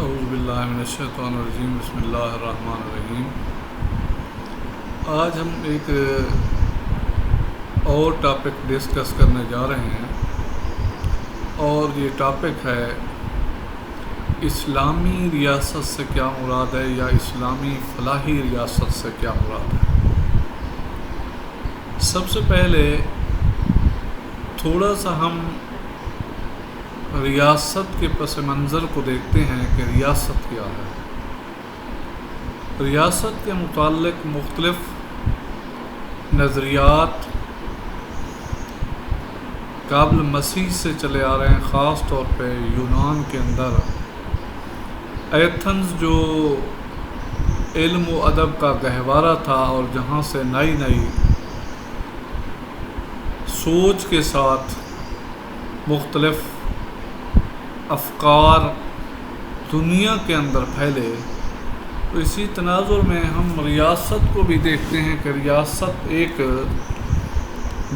اعوذ باللہ من الشیطان الرجیم بسم اللہ الرحمن الرحیم۔ آج ہم ایک اور ٹاپک ڈسکس کرنے جا رہے ہیں اور یہ ٹاپک ہے اسلامی ریاست سے کیا مراد ہے یا اسلامی فلاحی ریاست سے کیا مراد ہے۔ سب سے پہلے تھوڑا سا ہم ریاست کے پس منظر کو دیکھتے ہیں کہ ریاست کیا ہے۔ ریاست کے متعلق مختلف نظریات قبل مسیح سے چلے آ رہے ہیں، خاص طور پہ یونان کے اندر ایتھنز جو علم و ادب کا گہوارہ تھا اور جہاں سے نئی نئی سوچ کے ساتھ مختلف افکار دنیا کے اندر پھیلے، تو اسی تناظر میں ہم ریاست کو بھی دیکھتے ہیں کہ ریاست ایک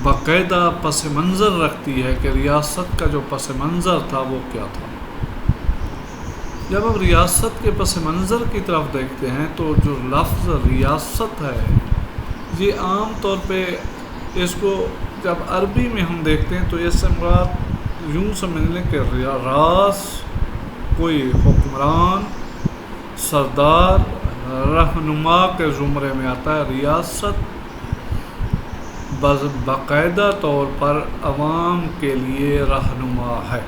باقاعدہ پس منظر رکھتی ہے کہ ریاست کا جو پس منظر تھا وہ کیا تھا۔ جب ہم ریاست کے پس منظر کی طرف دیکھتے ہیں تو جو لفظ ریاست ہے یہ عام طور پہ اس کو جب عربی میں ہم دیکھتے ہیں تو اس سے مراد یوں سمجھ لیں کہ راس کوئی حکمران، سردار، رہنما کے زمرے میں آتا ہے۔ ریاست باقاعدہ طور پر عوام کے لیے رہنما ہے،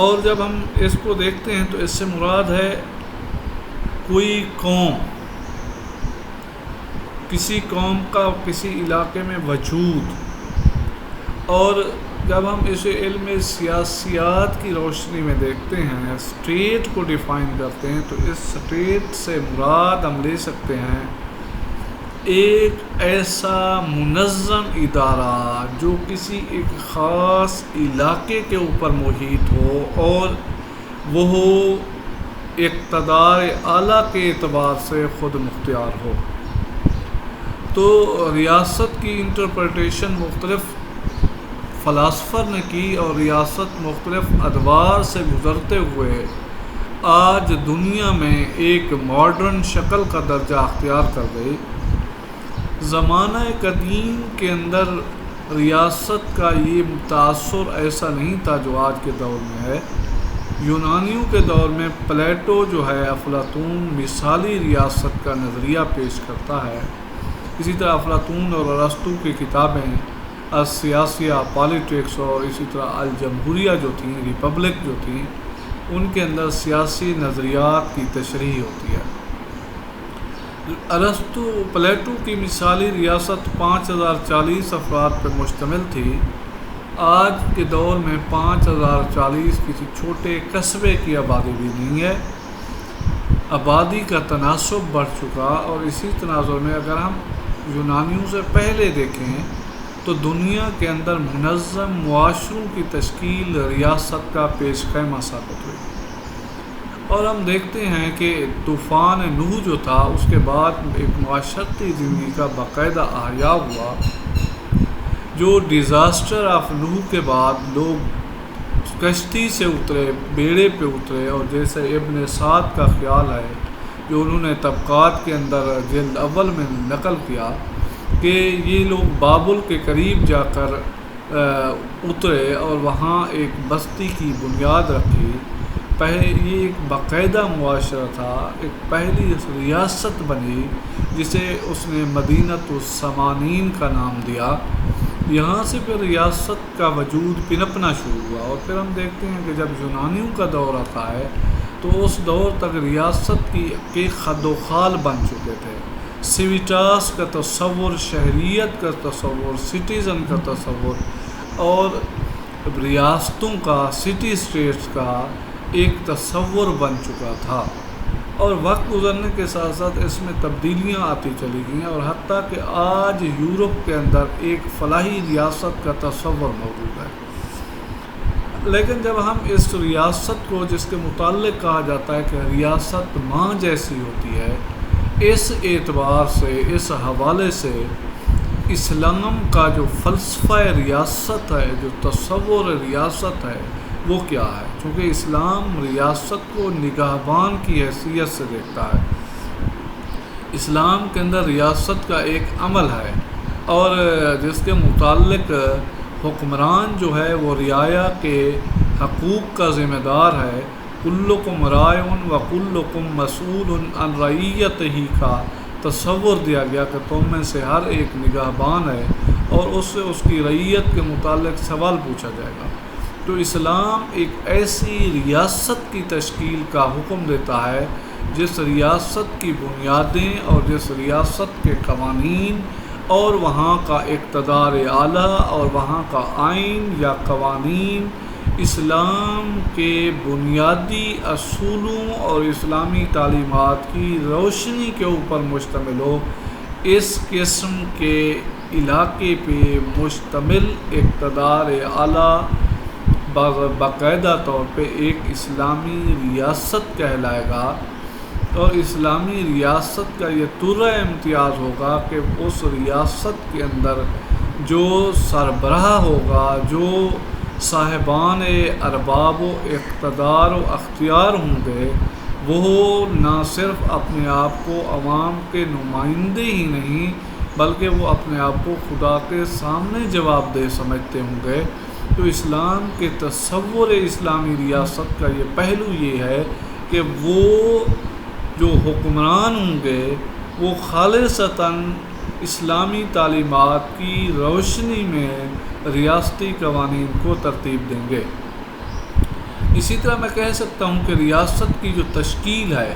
اور جب ہم اس کو دیکھتے ہیں تو اس سے مراد ہے کوئی قوم، کسی قوم کا کسی علاقے میں وجود۔ اور جب ہم اسے علم سیاسیات کی روشنی میں دیکھتے ہیں، اسٹیٹ کو ڈیفائن کرتے ہیں، تو اس اسٹیٹ سے مراد ہم لے سکتے ہیں ایک ایسا منظم ادارہ جو کسی ایک خاص علاقے کے اوپر محیط ہو اور وہ اقتدار اعلیٰ کے اعتبار سے خود مختار ہو۔ تو ریاست کی انٹرپریٹیشن مختلف فلاسفر نے کی، اور ریاست مختلف ادوار سے گزرتے ہوئے آج دنیا میں ایک ماڈرن شکل کا درجہ اختیار کر گئی۔ زمانہ قدیم کے اندر ریاست کا یہ تاثر ایسا نہیں تھا جو آج کے دور میں ہے۔ یونانیوں کے دور میں پلیٹو جو ہے، افلاطون مثالی ریاست کا نظریہ پیش کرتا ہے۔ اسی طرح افلاطون اور ارسطو کی کتابیں السیاسیہ، پالیٹکس، اور اسی طرح الجمہوریہ جو تھیں، ریپبلک جو تھیں، ان کے اندر سیاسی نظریات کی تشریح ہوتی ہے۔ پلیٹو کی مثالی ریاست 5040 افراد پر مشتمل تھی۔ آج کے دور میں 5040 کسی چھوٹے قصبے کی آبادی بھی نہیں ہے۔ آبادی کا تناسب بڑھ چکا، اور اسی تناظر میں اگر ہم یونانیوں سے پہلے دیکھیں تو دنیا کے اندر منظم معاشروں کی تشکیل ریاست کا پیش خیمہ ثابت ہوئی۔ اور ہم دیکھتے ہیں کہ طوفان نوح جو تھا اس کے بعد ایک معاشرتی زندگی کا باقاعدہ احیا ہوا۔ جو ڈیزاسٹر آف نوح کے بعد لوگ کشتی سے اترے، بیڑے پہ اترے، اور جیسے ابن سعد کا خیال ہے جو انہوں نے طبقات کے اندر جلد اول میں نقل کیا کہ یہ لوگ بابل کے قریب جا کر اترے اور وہاں ایک بستی کی بنیاد رکھی۔ یہ ایک باقاعدہ معاشرہ تھا، ایک پہلی ریاست بنی جسے اس نے مدینۃ السمانین کا نام دیا۔ یہاں سے پھر ریاست کا وجود پنپنا شروع ہوا، اور پھر ہم دیکھتے ہیں کہ جب یونانیوں کا دور آتا ہے تو اس دور تک ریاست کے خد و خال بن چکے تھے۔ سیویٹاس کا تصور، شہریت کا تصور، سٹیزن کا تصور، اور ریاستوں کا، سٹی اسٹیٹس کا ایک تصور بن چکا تھا، اور وقت گزرنے کے ساتھ ساتھ اس میں تبدیلیاں آتی چلی گئیں، اور حتیٰ کہ آج یورپ کے اندر ایک فلاحی ریاست کا تصور موجود ہے۔ لیکن جب ہم اس ریاست کو، جس کے متعلق کہا جاتا ہے کہ ریاست ماں جیسی ہوتی ہے، اس اعتبار سے، اس حوالے سے اسلام کا جو فلسفہ ریاست ہے، جو تصور ریاست ہے، وہ کیا ہے؟ چونکہ اسلام ریاست کو نگہبان کی حیثیت سے دیکھتا ہے۔ اسلام کے اندر ریاست کا ایک عمل ہے اور جس کے متعلق حکمران جو ہے وہ رعایا کے حقوق کا ذمہ دار ہے۔ کلکم رائن و کلکم مسئول عن رعیتہ کا تصور دیا گیا کہ تم میں سے ہر ایک نگہبان ہے اور اس سے اس کی رعیت کے متعلق سوال پوچھا جائے گا۔ تو اسلام ایک ایسی ریاست کی تشکیل کا حکم دیتا ہے جس ریاست کی بنیادیں اور جس ریاست کے قوانین اور وہاں کا اقتدار اعلیٰ اور وہاں کا آئین یا قوانین اسلام کے بنیادی اصولوں اور اسلامی تعلیمات کی روشنی کے اوپر مشتمل ہو۔ اس قسم کے علاقے پہ مشتمل اقتدار اعلیٰ باقاعدہ طور پہ ایک اسلامی ریاست کہلائے گا، اور اسلامی ریاست کا یہ طرح امتیاز ہوگا کہ اس ریاست کے اندر جو سربراہ ہوگا، جو صاحبان ارباب و اقتدار و اختیار ہوں گے، وہ نہ صرف اپنے آپ کو عوام کے نمائندے ہی نہیں بلکہ وہ اپنے آپ کو خدا کے سامنے جواب دہ سمجھتے ہوں گے۔ تو اسلام کے تصور اسلامی ریاست کا یہ پہلو یہ ہے کہ وہ جو حکمران ہوں گے وہ خالصتاً اسلامی تعلیمات کی روشنی میں ریاستی قوانین کو ترتیب دیں گے۔ اسی طرح میں کہہ سکتا ہوں کہ ریاست کی جو تشکیل ہے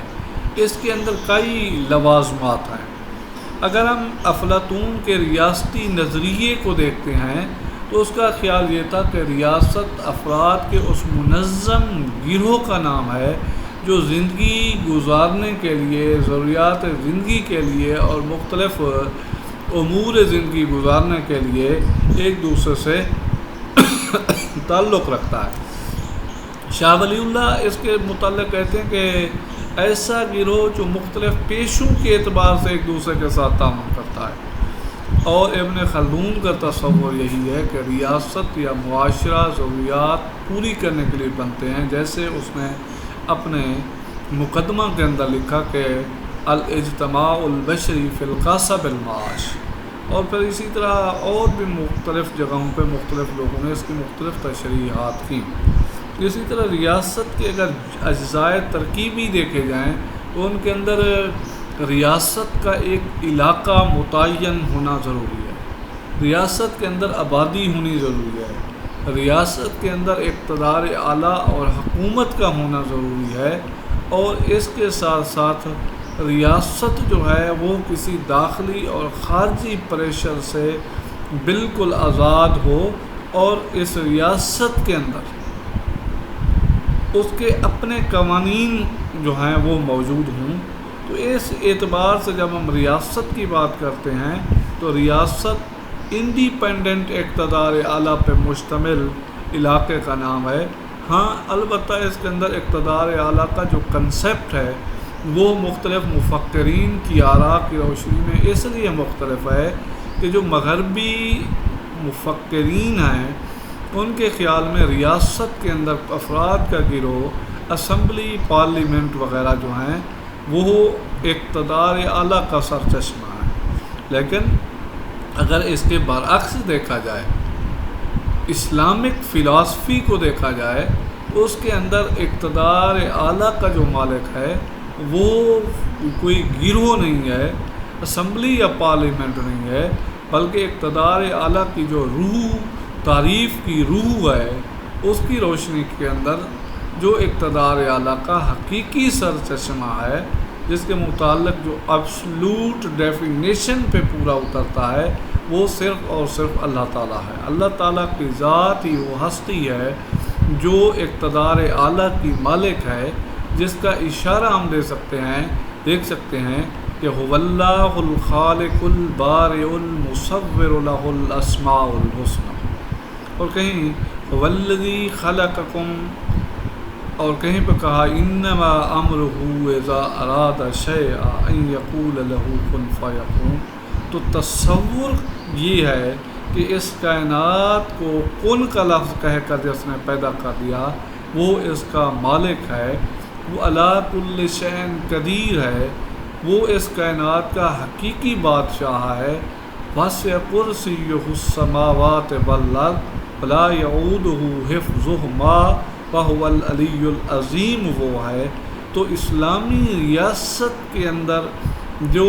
اس کے اندر کئی لوازمات ہیں۔ اگر ہم افلاطون کے ریاستی نظریے کو دیکھتے ہیں تو اس کا خیال یہ تھا کہ ریاست افراد کے اس منظم گروہ کا نام ہے جو زندگی گزارنے کے لیے، ضروریات زندگی کے لیے اور مختلف امور زندگی گزارنے کے لیے ایک دوسرے سے تعلق رکھتا ہے۔ شاہ ولی اللہ اس کے متعلق کہتے ہیں کہ ایسا گروہ جو مختلف پیشوں کے اعتبار سے ایک دوسرے کے ساتھ تعاون کرتا ہے، اور ابن خلدون کا تصور یہی ہے کہ ریاست یا معاشرہ ضروریات پوری کرنے کے لیے بنتے ہیں، جیسے اس نے اپنے مقدمہ کے اندر لکھا کہ الاجتماع البشری فی القصب المعاش، اور پھر اسی طرح اور بھی مختلف جگہوں پہ مختلف لوگوں نے اس کی مختلف تشریحات کی۔ اسی طرح ریاست کے اگر اجزاء ترکیبی دیکھے جائیں تو ان کے اندر ریاست کا ایک علاقہ متعین ہونا ضروری ہے، ریاست کے اندر آبادی ہونی ضروری ہے، ریاست کے اندر اقتدار اعلیٰ اور حکومت کا ہونا ضروری ہے، اور اس کے ساتھ ساتھ ریاست جو ہے وہ کسی داخلی اور خارجی پریشر سے بالکل آزاد ہو، اور اس ریاست کے اندر اس کے اپنے قوانین جو ہیں وہ موجود ہوں۔ تو اس اعتبار سے جب ہم ریاست کی بات کرتے ہیں تو ریاست انڈیپینڈنٹ اقتدار اعلیٰ پہ مشتمل علاقے کا نام ہے۔ ہاں البتہ اس کے اندر اقتدار اعلیٰ کا جو کنسیپٹ ہے وہ مختلف مفکرین کی آراء کی روشنی میں اس لیے مختلف ہے کہ جو مغربی مفکرین ہیں ان کے خیال میں ریاست کے اندر افراد کا گروہ، اسمبلی، پارلیمنٹ وغیرہ جو ہیں وہ اقتدار اعلیٰ کا سرچشمہ ہے، لیکن اگر اس کے برعکس دیکھا جائے، اسلامک فلاسفی کو دیکھا جائے، اس کے اندر اقتدار اعلیٰ کا جو مالک ہے وہ کوئی گروہ نہیں ہے، اسمبلی یا پارلیمنٹ نہیں ہے، بلکہ اقتدار اعلیٰ کی جو روح، تعریف کی روح ہے، اس کی روشنی کے اندر جو اقتدار اعلیٰ کا حقیقی سرچشمہ ہے، جس کے متعلق جو ایبسلوٹ ڈیفینیشن پہ پورا اترتا ہے، وہ صرف اور صرف اللہ تعالیٰ ہے۔ اللہ تعالیٰ کی ذات ہی وہ ہستی ہے جو اقتدار اعلیٰ کی مالک ہے، جس کا اشارہ ہم دیکھ سکتے ہیں کہ هو اللہ الخالق البارئ المصور له الاسماء الحسنى، اور کہیں هو الذی خلقکم، اور کہیں پہ کہا انما امرہ اذا اراد شیئا ان یقول له کن فیکون۔ تو تصور یہ ہے کہ اس کائنات کو کن کا لفظ کہہ کر جس نے پیدا کر دیا وہ اس کا مالک ہے، وہ علی کل شیء قدیر ہے، وہ اس کائنات کا حقیقی بادشاہ ہے۔ وسع کرسیہ السماوات والارض ولا یعودہ حفظہما وہو العلی العظیم وہ ہے۔ تو اسلامی ریاست کے اندر جو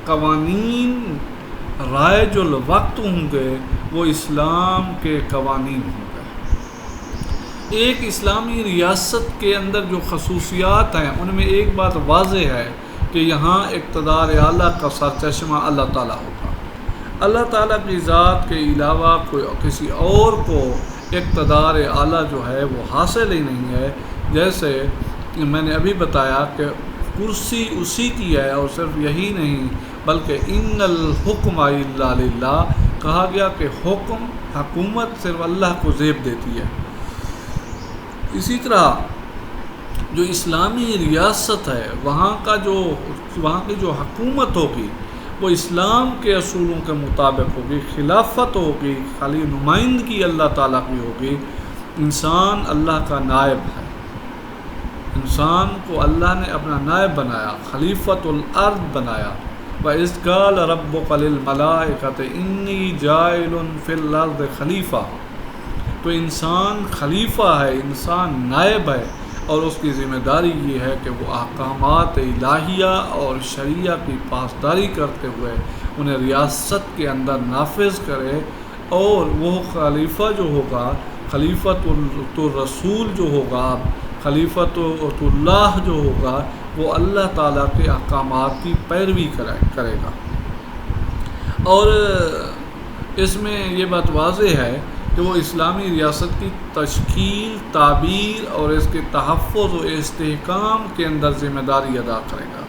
قوانین رائج الوقت ہوں گے وہ اسلام کے قوانین ہوں گے۔ ایک اسلامی ریاست کے اندر جو خصوصیات ہیں ان میں ایک بات واضح ہے کہ یہاں اقتدار اعلیٰ کا سرچشمہ اللہ تعالیٰ ہوگا۔ اللہ تعالیٰ کی ذات کے علاوہ کوئی کسی اور کو اقتدار اعلیٰ جو ہے وہ حاصل ہی نہیں ہے۔ جیسے میں نے ابھی بتایا کہ کرسی اسی کی ہے، اور صرف یہی نہیں بلکہ ان الحکم الا للہ کہا گیا کہ حکومت صرف اللہ کو زیب دیتی ہے۔ اسی طرح جو اسلامی ریاست ہے وہاں کی جو حکومت ہوگی وہ اسلام کے اصولوں کے مطابق ہوگی، خلافت ہوگی، خالی نمائندگی اللہ تعالیٰ کی ہوگی۔ انسان اللہ کا نائب ہے، انسان کو اللہ نے اپنا نائب بنایا، خلیفۃ الارض بنایا۔ وَإِذْ قَالَ رَبُّكَ لِلْمَلَائِكَةِ إِنِّي جَاعِلٌ فِي الْأَرْضِ خلیفہ۔ تو انسان خلیفہ ہے، انسان نائب ہے، اور اس کی ذمہ داری یہ ہے کہ وہ احکامات الہیہ اور شریعہ کی پاسداری کرتے ہوئے انہیں ریاست کے اندر نافذ کرے۔ اور وہ خلیفہ جو ہوگا، خلیفۃ الرسول جو ہوگا، خلیفۃ اللہ جو ہوگا، وہ اللہ تعالیٰ کے احکامات کی پیروی کرے گا۔ اور اس میں یہ بات واضح ہے کہ وہ اسلامی ریاست کی تشکیل، تعبیر اور اس کے تحفظ و استحکام کے اندر ذمہ داری ادا کرے گا۔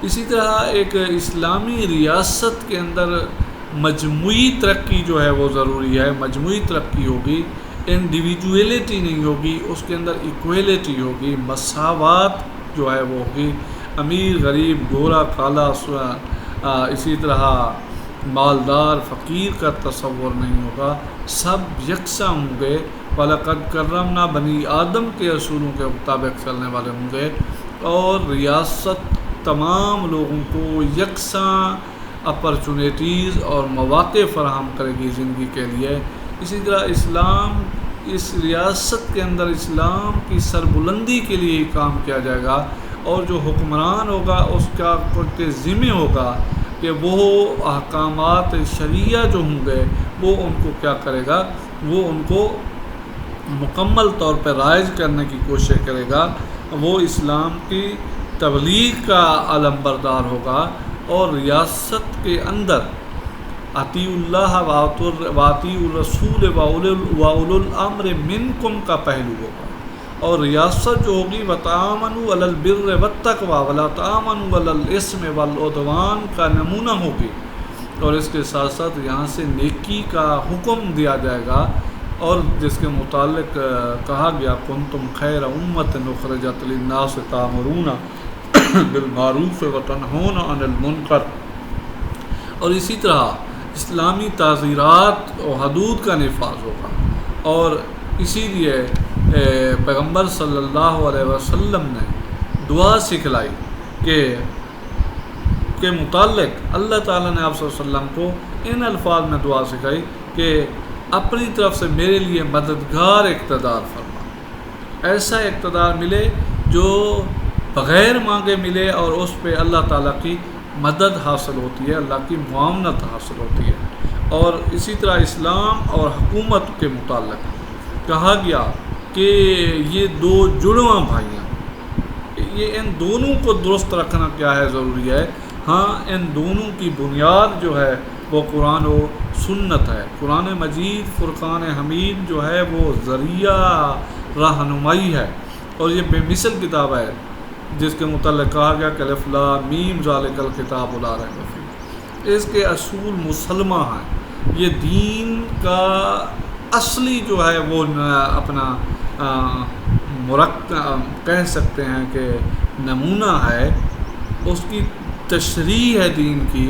اسی طرح ایک اسلامی ریاست کے اندر مجموعی ترقی جو ہے وہ ضروری ہے۔ مجموعی ترقی ہوگی، انڈیویجویلٹی نہیں ہوگی، اس کے اندر ایکویلٹی ہوگی، مساوات جو ہے وہ ہوگی۔ امیر غریب، گورا کالا، اسی طرح مالدار فقیر کا تصور نہیں ہوگا، سب یکساں ہوں گے۔ وَلَقَدْ كَرَّمْنَا بنی آدم کے اصولوں کے مطابق چلنے والے ہوں گے، اور ریاست تمام لوگوں کو یکساں اپرچونیٹیز اور مواقع فراہم کرے گی زندگی کے لیے۔ اسی طرح اسلام اس ریاست کے اندر اسلام کی سربلندی کے لیے ہی کام کیا جائے گا، اور جو حکمران ہوگا اس کا ذمہ ہوگا کہ وہ احکامات شریعہ جو ہوں گے وہ ان کو کیا کرے گا، وہ ان کو مکمل طور پر رائج کرنے کی کوشش کرے گا۔ وہ اسلام کی تبلیغ کا علم بردار ہوگا، اور ریاست کے اندر اطیعوا اللہ واطیعوا الرسول واولی الامر منکم کا پہلو ہوگا۔ اور ریاست جو ہوگی وتعاونوا علی البر والتقوی ولا تعاونوا علی الاثم والعدوان کا نمونہ ہوگی۔ اور اس کے ساتھ ساتھ یہاں سے نیکی کا حکم دیا جائے گا، اور جس کے متعلق کہا گیا کنتم خیر امۃ اخرجت للناس تأمرون بالمعروف وتنہون عن المنکر۔ اور اسی طرح اسلامی تعزیرات و حدود کا نفاذ ہوگا، اور اسی لیے پیغمبر صلی اللہ علیہ وسلم نے دعا سکھلائی کہ متعلق اللہ تعالیٰ نے آپ صلی اللہ علیہ وسلم کو ان الفاظ میں دعا سکھائی کہ اپنی طرف سے میرے لیے مددگار اقتدار فرما، ایسا اقتدار ملے جو بغیر مانگے ملے، اور اس پہ اللہ تعالیٰ کی مدد حاصل ہوتی ہے، اللہ کی معاونت حاصل ہوتی ہے۔ اور اسی طرح اسلام اور حکومت کے متعلق کہا گیا کہ یہ دو جڑواں بھائیاں، یہ ان دونوں کو درست رکھنا کیا ہے ضروری ہے۔ ہاں، ان دونوں کی بنیاد جو ہے وہ قرآن و سنت ہے۔ قرآن مجید فرقان حمید جو ہے وہ ذریعہ رہنمائی ہے، اور یہ بے مثل کتاب ہے جس کے متعلق کہا گیا کہ الف لام میم ذالک الکتاب لا ریب فیہ۔ اس کے اصول مسلمہ ہیں، یہ دین کا اصلی جو ہے وہ اپنا کہہ سکتے ہیں کہ نمونہ ہے، اس کی تشریح ہے دین کی،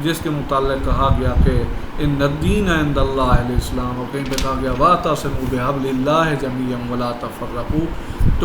جس کے متعلق کہا گیا کہ ان الدین عند اللہ الاسلام، اور کہیں پہ کہا گیا واعتصموا بحبل اللہ جمیعا ولا تفرقوا۔ تو